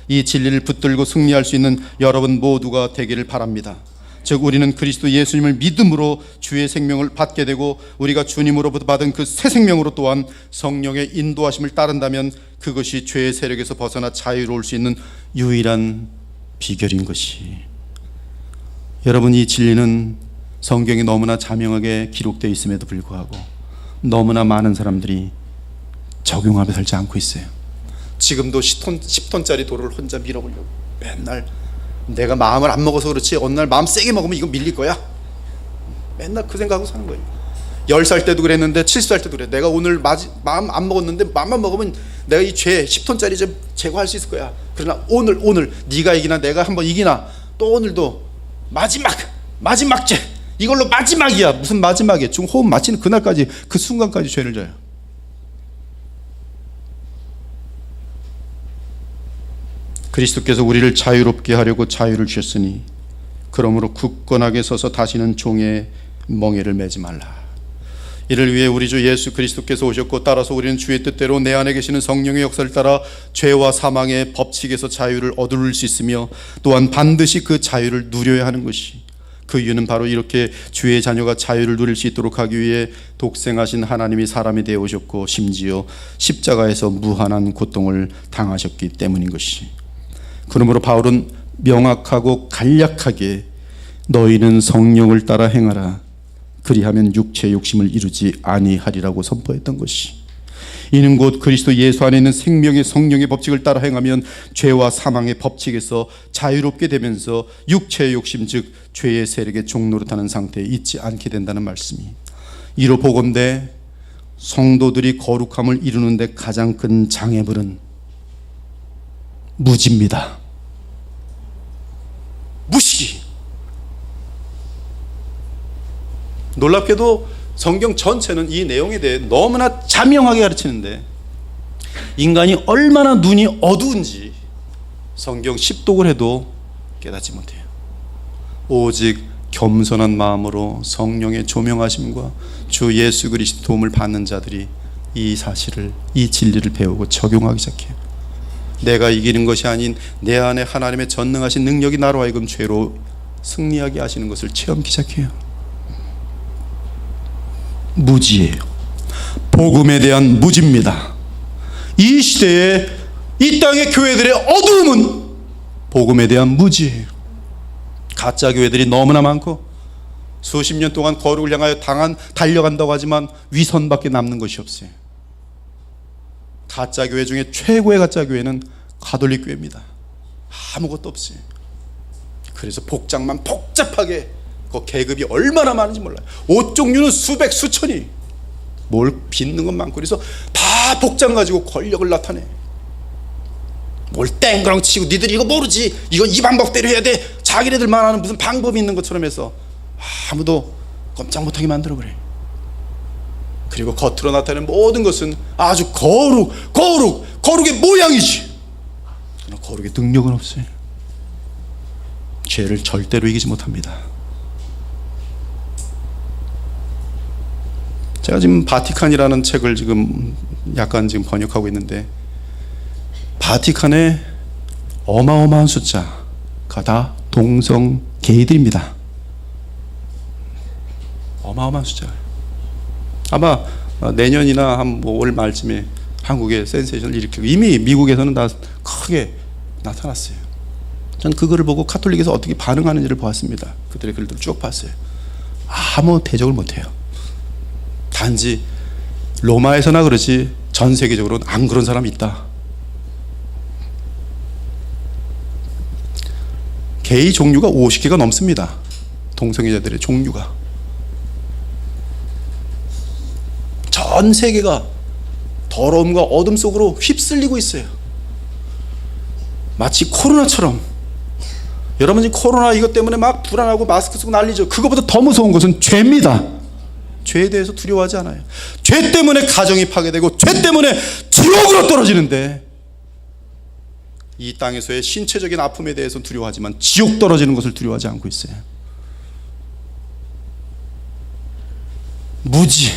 이 진리를 붙들고 승리할 수 있는 여러분 모두가 되기를 바랍니다. 즉 우리는 그리스도 예수님을 믿음으로 주의 생명을 받게 되고 우리가 주님으로부터 받은 그 새 생명으로 또한 성령의 인도하심을 따른다면 그것이 죄의 세력에서 벗어나 자유로울 수 있는 유일한 비결인 것이. 여러분, 이 진리는 성경에 너무나 자명하게 기록되어 있음에도 불구하고 너무나 많은 사람들이 적용하며 살지 않고 있어요. 지금도 10톤짜리 돌을 혼자 밀어보려고 맨날 내가 마음을 안 먹어서 그렇지 어느 날 마음 세게 먹으면 이거 밀릴 거야. 맨날 그 생각하고 사는 거예요. 10살 때도 그랬는데 70살 때도 그래. 내가 오늘 마음 안 먹었는데 마음만 먹으면 내가 이 죄 10톤짜리 좀 제거할 수 있을 거야. 그러나 오늘 네가 이기나 내가 한번 이기나 또 오늘도 마지막 죄 이걸로 마지막이야. 무슨 마지막이야. 지금 호흡 마치는 그날까지 그 순간까지 죄를 져요. 그리스도께서 우리를 자유롭게 하려고 자유를 주셨으니 그러므로 굳건하게 서서 다시는 종의 멍에를 매지 말라. 이를 위해 우리 주 예수 그리스도께서 오셨고 따라서 우리는 주의 뜻대로 내 안에 계시는 성령의 역사를 따라 죄와 사망의 법칙에서 자유를 얻을 수 있으며 또한 반드시 그 자유를 누려야 하는 것이, 그 이유는 바로 이렇게 주의 자녀가 자유를 누릴 수 있도록 하기 위해 독생하신 하나님이 사람이 되어 오셨고 심지어 십자가에서 무한한 고통을 당하셨기 때문인 것이. 그러므로 바울은 명확하고 간략하게 너희는 성령을 따라 행하라 그리하면 육체의 욕심을 이루지 아니하리라고 선포했던 것이. 이는 곧 그리스도 예수 안에 있는 생명의 성령의 법칙을 따라 행하면 죄와 사망의 법칙에서 자유롭게 되면서 육체의 욕심 즉 죄의 세력의 종노릇하는 상태에 있지 않게 된다는 말씀이. 이로 보건대 성도들이 거룩함을 이루는 데 가장 큰 장애물은 무지입니다. 무시. 놀랍게도 성경 전체는 이 내용에 대해 너무나 자명하게 가르치는데 인간이 얼마나 눈이 어두운지 성경 10독을 해도 깨닫지 못해요. 오직 겸손한 마음으로 성령의 조명하심과 주 예수 그리스도 도움을 받는 자들이 이 사실을, 이 진리를 배우고 적용하기 시작해요. 내가 이기는 것이 아닌 내 안에 하나님의 전능하신 능력이 나로 하여금 죄로 승리하게 하시는 것을 체험하기 시작해요. 무지예요. 복음에 대한 무지입니다. 이 시대에 이 땅의 교회들의 어두움은 복음에 대한 무지예요. 가짜 교회들이 너무나 많고 수십 년 동안 거룩을 향하여 달려간다고 하지만 위선밖에 남는 것이 없어요. 가짜 교회 중에 최고의 가짜 교회는 가톨릭 교회입니다. 아무것도 없어요. 그래서 복장만 복잡하게, 그 계급이 얼마나 많은지 몰라요. 옷 종류는 수백 수천이, 뭘 빚는 건 많고, 그래서 다 복장 가지고 권력을 나타내. 뭘 땡그랑 치고 니들이 이거 모르지, 이건 이 방법대로 해야 돼, 자기네들만 아는 무슨 방법이 있는 것처럼 해서 아무도 꼼짝 못하게 만들어버려요. 그리고 겉으로 나타내는 모든 것은 아주 거룩의 모양이지, 그러나 거룩의 능력은 없어요. 죄를 절대로 이기지 못합니다. 제가 지금 바티칸이라는 책을 지금 약간 번역하고 있는데, 바티칸의 어마어마한 숫자가 다 동성 게이들입니다. 어마어마한 숫자예요. 아마 내년이나 한 올 말쯤에 한국에 센세이션을 일으키고, 이미 미국에서는 다 크게 나타났어요. 전 그거를 보고 카톨릭에서 어떻게 반응하는지를 보았습니다. 그들의 글들을 쭉 봤어요. 아무 대적을 못해요. 단지 로마에서나 그러지 전 세계적으로는 안 그런 사람이 있다. 게이 종류가 50개가 넘습니다. 동성애자들의 종류가. 전 세계가 더러움과 어둠 속으로 휩쓸리고 있어요. 마치 코로나처럼. 여러분 지금 코로나 이것 때문에 막 불안하고 마스크 쓰고 난리죠. 그거보다 더 무서운 것은 죄입니다. 죄에 대해서 두려워하지 않아요. 죄 때문에 가정이 파괴되고 죄 때문에 지옥으로 떨어지는데, 이 땅에서의 신체적인 아픔에 대해서는 두려워하지만 지옥 떨어지는 것을 두려워하지 않고 있어요. 무지.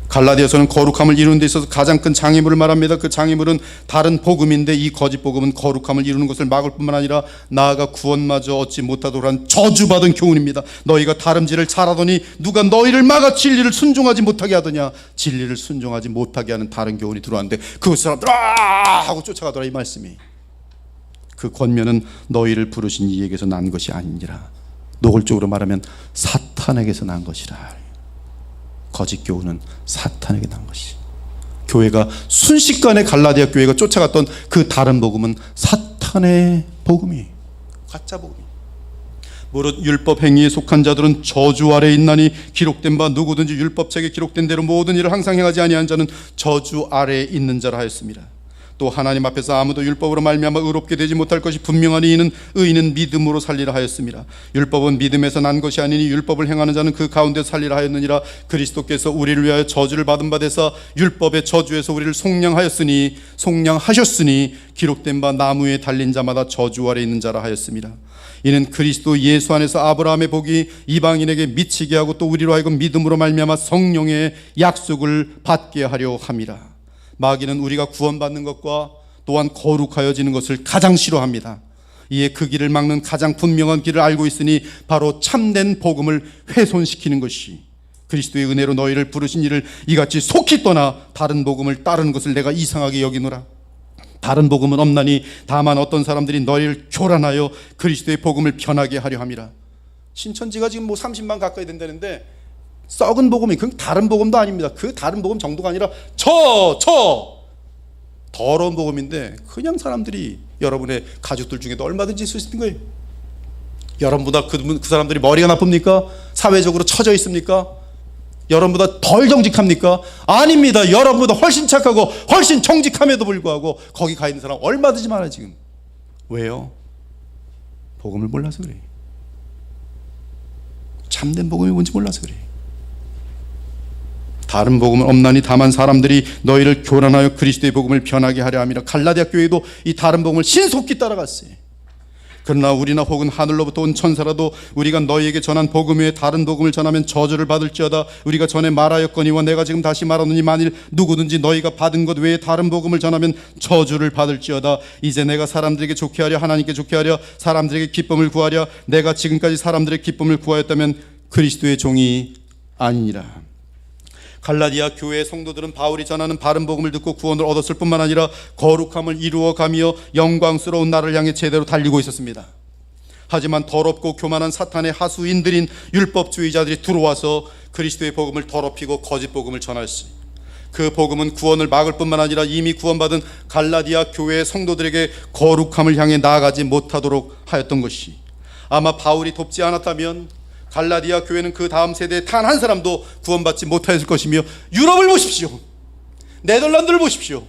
갈라디아서는 거룩함을 이루는 데 있어서 가장 큰 장애물을 말합니다. 그 장애물은 다른 복음인데, 이 거짓 복음은 거룩함을 이루는 것을 막을 뿐만 아니라 나아가 구원마저 얻지 못하도록 한 저주받은 교훈입니다. 너희가 다름질을 잘하더니 누가 너희를 막아 진리를 순종하지 못하게 하더냐. 진리를 순종하지 못하게 하는 다른 교훈이 들어왔는데 그 사람들 하고 쫓아가더라. 이 말씀이. 그 권면은 너희를 부르신 이에게서 난 것이 아니니라. 노골적으로 말하면 사탄에게서 난 것이라. 거짓 교훈은 사탄에게 난 것이. 교회가 순식간에 갈라디아 교회가 쫓아갔던 그 다른 복음은 사탄의 복음이, 가짜 복음이. 무릇 율법 행위에 속한 자들은 저주 아래 있나니 기록된 바 누구든지 율법책에 기록된 대로 모든 일을 항상 행하지 아니한 자는 저주 아래에 있는 자라 하였습니다. 또 하나님 앞에서 아무도 율법으로 말미암아 의롭게 되지 못할 것이 분명하니 이는 의인은 믿음으로 살리라 하였습니다. 율법은 믿음에서 난 것이 아니니 율법을 행하는 자는 그 가운데 살리라 하였느니라. 그리스도께서 우리를 위하여 저주를 받은 바 되사 율법의 저주에서 우리를 속량하셨으니 기록된 바 나무 위에 달린 자마다 저주 아래 있는 자라 하였습니다. 이는 그리스도 예수 안에서 아브라함의 복이 이방인에게 미치게 하고 또 우리로 하여금 믿음으로 말미암아 성령의 약속을 받게 하려 함이라. 마귀는 우리가 구원받는 것과 또한 거룩하여지는 것을 가장 싫어합니다. 이에 그 길을 막는 가장 분명한 길을 알고 있으니 바로 참된 복음을 훼손시키는 것이, 그리스도의 은혜로 너희를 부르신 이를 이같이 속히 떠나 다른 복음을 따르는 것을 내가 이상하게 여기노라. 다른 복음은 없나니 다만 어떤 사람들이 너희를 교란하여 그리스도의 복음을 변하게 하려 함이라. 신천지가 지금 30만 가까이 된다는데 썩은 복음이, 그 다른 복음도 아닙니다. 그 다른 복음 정도가 아니라 더러운 복음인데, 그냥 사람들이 여러분의 가족들 중에도 얼마든지 있을 수 있는 거예요. 여러분보다 그 사람들이 머리가 나쁩니까? 사회적으로 처져 있습니까? 여러분보다 덜 정직합니까? 아닙니다. 여러분보다 훨씬 착하고 훨씬 정직함에도 불구하고 거기 가 있는 사람 얼마든지 많아요 지금. 왜요? 복음을 몰라서 그래요. 참된 복음이 뭔지 몰라서 그래요. 다른 복음은 없나니 다만 사람들이 너희를 교란하여 그리스도의 복음을 변하게 하려 함이라. 갈라디아 교회도 이 다른 복음을 신속히 따라갔어요. 그러나 우리나 혹은 하늘로부터 온 천사라도 우리가 너희에게 전한 복음 외에 다른 복음을 전하면 저주를 받을지어다. 우리가 전에 말하였거니와 내가 지금 다시 말하노니 만일 누구든지 너희가 받은 것 외에 다른 복음을 전하면 저주를 받을지어다. 이제 내가 사람들에게 좋게 하려, 하나님께 좋게 하려, 사람들에게 기쁨을 구하려, 내가 지금까지 사람들의 기쁨을 구하였다면 그리스도의 종이 아니니라. 갈라디아 교회의 성도들은 바울이 전하는 바른 복음을 듣고 구원을 얻었을 뿐만 아니라 거룩함을 이루어가며 영광스러운 나를 향해 제대로 달리고 있었습니다. 하지만 더럽고 교만한 사탄의 하수인들인 율법주의자들이 들어와서 그리스도의 복음을 더럽히고 거짓 복음을 전했습니다. 그 복음은 구원을 막을 뿐만 아니라 이미 구원받은 갈라디아 교회의 성도들에게 거룩함을 향해 나아가지 못하도록 하였던 것이, 아마 바울이 돕지 않았다면 갈라디아 교회는 그 다음 세대에 단 한 사람도 구원받지 못하였을 것이며, 유럽을 보십시오. 네덜란드를 보십시오.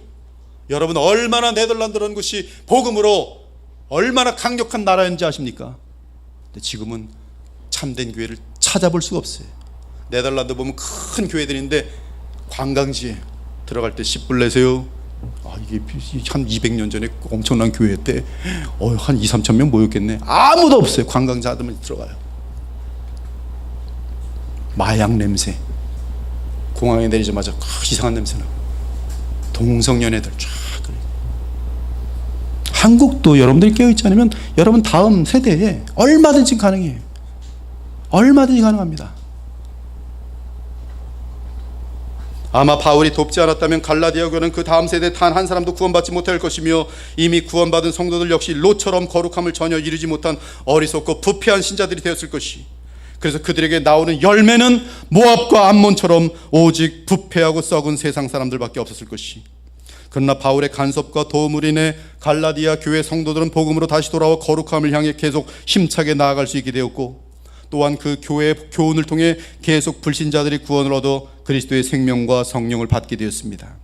여러분 얼마나 네덜란드라는 것이 복음으로 얼마나 강력한 나라인지 아십니까? 근데 지금은 참된 교회를 찾아볼 수가 없어요. 네덜란드 보면 큰 교회들인데 관광지에 들어갈 때 10불 내세요. 이게 한 200년 전에 엄청난 교회 때 한 2, 3천 명 모였겠네. 아무도 없어요. 관광자들만 들어가요. 마약 냄새, 공항에 내리자마자 이상한 냄새 나고, 동성연애들 쫙. 한국도 여러분들이 깨어있지 않으면 여러분 다음 세대에 얼마든지 가능해요. 얼마든지 가능합니다. 아마 바울이 돕지 않았다면 갈라디아 교회는 그 다음 세대 단 한 사람도 구원받지 못할 것이며 이미 구원받은 성도들 역시 롯처럼 거룩함을 전혀 이루지 못한 어리석고 부패한 신자들이 되었을 것이. 그래서 그들에게 나오는 열매는 모압과 암몬처럼 오직 부패하고 썩은 세상 사람들밖에 없었을 것이. 그러나 바울의 간섭과 도움으로 인해 갈라디아 교회 성도들은 복음으로 다시 돌아와 거룩함을 향해 계속 힘차게 나아갈 수 있게 되었고, 또한 그 교회의 교훈을 통해 계속 불신자들이 구원을 얻어 그리스도의 생명과 성령을 받게 되었습니다.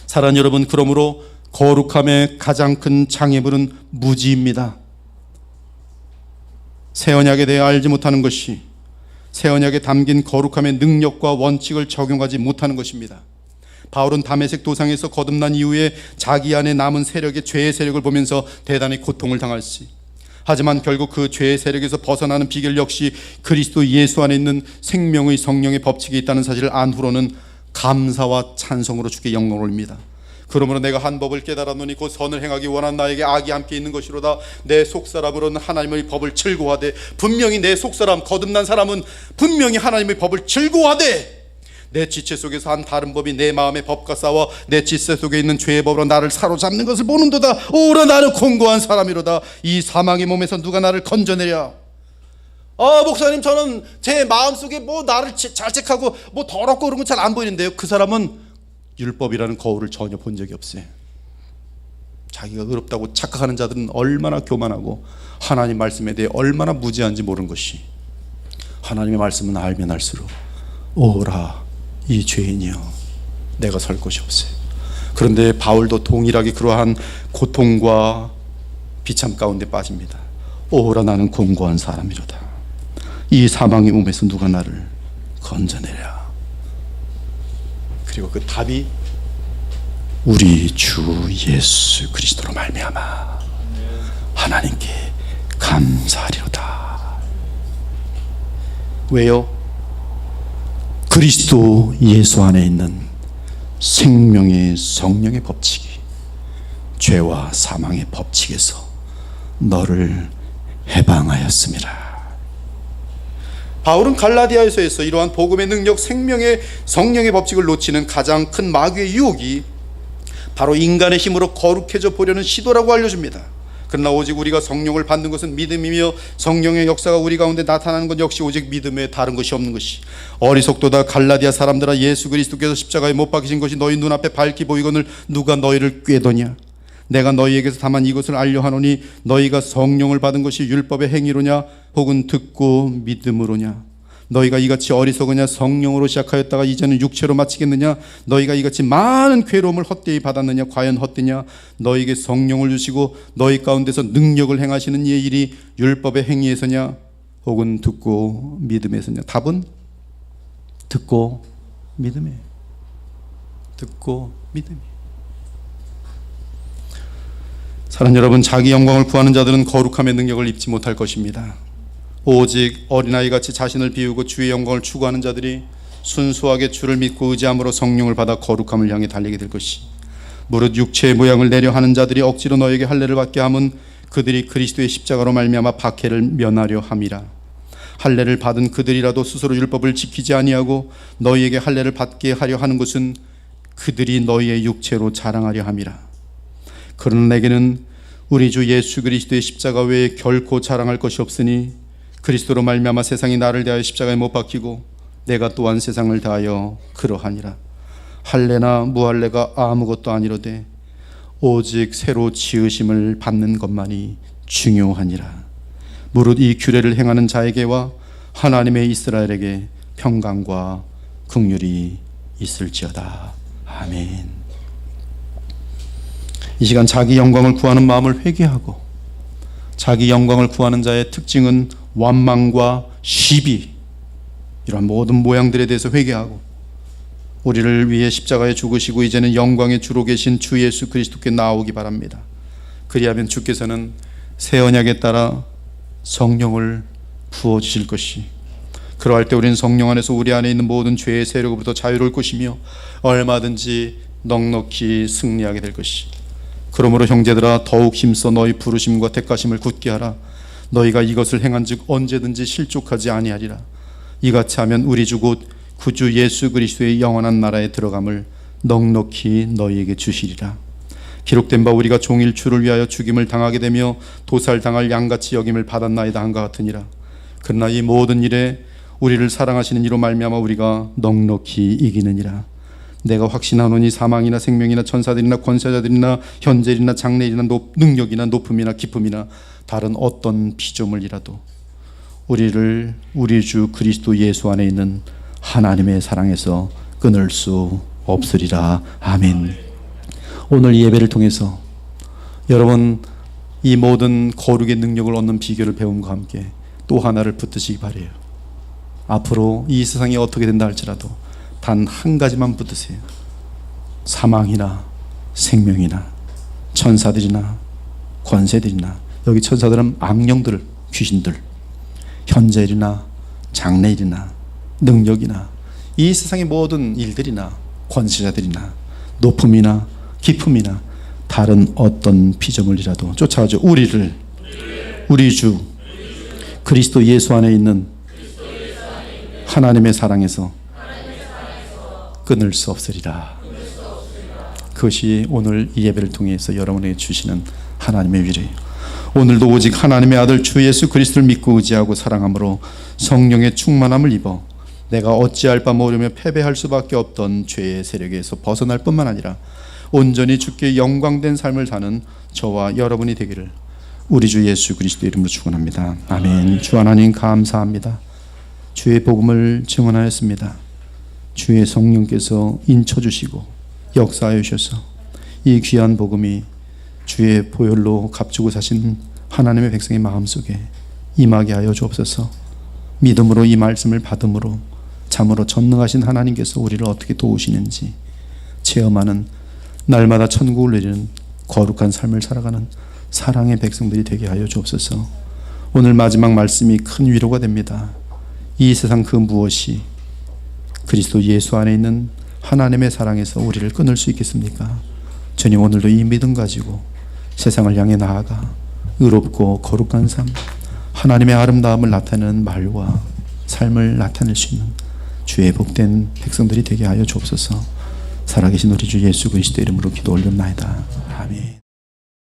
사랑하는 여러분, 그러므로 거룩함의 가장 큰 장애물은 무지입니다. 새 언약에 대해 알지 못하는 것이, 새 언약에 담긴 거룩함의 능력과 원칙을 적용하지 못하는 것입니다. 바울은 다메섹 도상에서 거듭난 이후에 자기 안에 남은 세력의 죄의 세력을 보면서 대단히 고통을 당할지, 하지만 결국 그 죄의 세력에서 벗어나는 비결 역시 그리스도 예수 안에 있는 생명의 성령의 법칙이 있다는 사실을 안 후로는 감사와 찬송으로 주께 영광을 올립니다. 그러므로 내가 한 법을 깨달았노니 곧 선을 행하기 원한 나에게 악이 함께 있는 것이로다. 내 속사람으로는 하나님의 법을 즐거워하되, 분명히 내 속사람 거듭난 사람은 분명히 하나님의 법을 즐거워하되, 내 지체 속에서 한 다른 법이 내 마음의 법과 싸워 내 지체 속에 있는 죄의 법으로 나를 사로잡는 것을 보는도다. 오라 나는 공고한 사람이로다. 이 사망의 몸에서 누가 나를 건져내랴. 목사님, 저는 제 마음속에 뭐 나를 자책하고 뭐 더럽고 그런 건 잘 안 보이는데요. 그 사람은 율법이라는 거울을 전혀 본 적이 없어요. 자기가 의롭다고 착각하는 자들은 얼마나 교만하고 하나님 말씀에 대해 얼마나 무지한지 모르는 것이, 하나님의 말씀은 알면 알수록 오라 이 죄인이여 내가 설 곳이 없어요. 그런데 바울도 동일하게 그러한 고통과 비참 가운데 빠집니다. 오라 나는 공고한 사람이로다. 이 사망의 몸에서 누가 나를 건져내랴. 그리고 그 답이 우리 주 예수 그리스도로 말미암아 하나님께 감사하리로다. 왜요? 그리스도 예수 안에 있는 생명의 성령의 법칙이 죄와 사망의 법칙에서 너를 해방하였습니다. 바울은 갈라디아에서 이러한 복음의 능력, 생명의 성령의 법칙을 놓치는 가장 큰 마귀의 유혹이 바로 인간의 힘으로 거룩해져 보려는 시도라고 알려줍니다. 그러나 오직 우리가 성령을 받는 것은 믿음이며 성령의 역사가 우리 가운데 나타나는 것 역시 오직 믿음에 다른 것이 없는 것이. 어리석도다 갈라디아 사람들아, 예수 그리스도께서 십자가에 못 박히신 것이 너희 눈앞에 밝히 보이거늘 누가 너희를 꾀더냐. 내가 너희에게서 다만 이것을 알려 하노니 너희가 성령을 받은 것이 율법의 행위로냐 혹은 듣고 믿음으로냐. 너희가 이같이 어리석으냐. 성령으로 시작하였다가 이제는 육체로 마치겠느냐. 너희가 이같이 많은 괴로움을 헛되이 받았느냐. 과연 헛되냐. 너희에게 성령을 주시고 너희 가운데서 능력을 행하시는 이의 일이 율법의 행위에서냐 혹은 듣고 믿음에서냐. 답은 듣고 믿음에. 듣고 믿음이. 사랑하는 여러분, 자기 영광을 구하는 자들은 거룩함의 능력을 입지 못할 것입니다. 오직 어린아이같이 자신을 비우고 주의 영광을 추구하는 자들이 순수하게 주를 믿고 의지함으로 성령을 받아 거룩함을 향해 달리게 될 것이. 무릇 육체의 모양을 내려 하는 자들이 억지로 너에게 할례를 받게 함은 그들이 그리스도의 십자가로 말미암아 박해를 면하려 함이라. 할례를 받은 그들이라도 스스로 율법을 지키지 아니하고 너희에게 할례를 받게 하려 하는 것은 그들이 너희의 육체로 자랑하려 함이라. 그러나 내게는 우리 주 예수 그리스도의 십자가 외에 결코 자랑할 것이 없으니 그리스도로 말미암아 세상이 나를 대하여 십자가에 못 박히고 내가 또한 세상을 대하여 그러하니라. 할례나 무할례가 아무것도 아니로되 오직 새로 지으심을 받는 것만이 중요하니라. 무릇 이 규례를 행하는 자에게와 하나님의 이스라엘에게 평강과 긍휼이 있을지어다. 아멘. 이 시간 자기 영광을 구하는 마음을 회개하고, 자기 영광을 구하는 자의 특징은 완망과 시비, 이러한 모든 모양들에 대해서 회개하고, 우리를 위해 십자가에 죽으시고 이제는 영광의 주로 계신 주 예수 그리스도께 나오기 바랍니다. 그리하면 주께서는 새 언약에 따라 성령을 부어주실 것이, 그러할 때 우리는 성령 안에서 우리 안에 있는 모든 죄의 세력으로부터 자유로울 것이며 얼마든지 넉넉히 승리하게 될 것이. 그러므로 형제들아, 더욱 힘써 너희 부르심과 택하심을 굳게 하라. 너희가 이것을 행한즉 언제든지 실족하지 아니하리라. 이같이 하면 우리 주 곧 구주 예수 그리스도의 영원한 나라에 들어감을 넉넉히 너희에게 주시리라. 기록된 바 우리가 종일 주를 위하여 죽임을 당하게 되며 도살당할 양같이 여김을 받았나이다 한것 같으니라. 그러나 이 모든 일에 우리를 사랑하시는 이로 말미암아 우리가 넉넉히 이기느니라. 내가 확신하노니 사망이나 생명이나 천사들이나 권세자들이나 현재일이나 장래일이나 능력이나 높음이나 깊음이나 다른 어떤 피조물이라도 우리를 우리 주 그리스도 예수 안에 있는 하나님의 사랑에서 끊을 수 없으리라. 아멘. 오늘 이 예배를 통해서 여러분 이 모든 거룩의 능력을 얻는 비결을 배움과 함께 또 하나를 붙드시기 바라요. 앞으로 이 세상이 어떻게 된다 할지라도 단 한 가지만 붙드세요. 사망이나 생명이나 천사들이나 권세들이나, 여기 천사들은 악령들, 귀신들, 현재일이나 장래일이나 능력이나 이 세상의 모든 일들이나 권세자들이나 높음이나 깊음이나 다른 어떤 피조물이라도 쫓아와줘 우리를 우리 주 그리스도 예수 안에 있는 하나님의 사랑에서 끊을 수 없으리라. 그것이 오늘 이 예배를 통해서 여러분에게 주시는 하나님의 위로예요. 오늘도 오직 하나님의 아들 주 예수 그리스도를 믿고 의지하고 사랑함으로 성령의 충만함을 입어 내가 어찌할 바 모르며 패배할 수밖에 없던 죄의 세력에서 벗어날 뿐만 아니라 온전히 주께 영광된 삶을 사는 저와 여러분이 되기를 우리 주 예수 그리스도 이름으로 축원합니다. 아멘. 주 하나님 감사합니다. 주의 복음을 증언하였습니다. 주의 성령께서 인쳐주시고 역사하여 주셔서 이 귀한 복음이 주의 보혈로 값주고 사신 하나님의 백성의 마음속에 임하게 하여 주옵소서. 믿음으로 이 말씀을 받음으로 참으로 전능하신 하나님께서 우리를 어떻게 도우시는지 체험하는, 날마다 천국을 누리는 거룩한 삶을 살아가는 사랑의 백성들이 되게 하여 주옵소서. 오늘 마지막 말씀이 큰 위로가 됩니다. 이 세상 그 무엇이 그리스도 예수 안에 있는 하나님의 사랑에서 우리를 끊을 수 있겠습니까? 주님, 오늘도 이 믿음 가지고 세상을 향해 나아가 의롭고 거룩한 삶, 하나님의 아름다움을 나타내는 말과 삶을 나타낼 수 있는 주의 복된 백성들이 되게 하여 주옵소서. 살아계신 우리 주 예수 그리스도 이름으로 기도 올렸나이다. 아멘.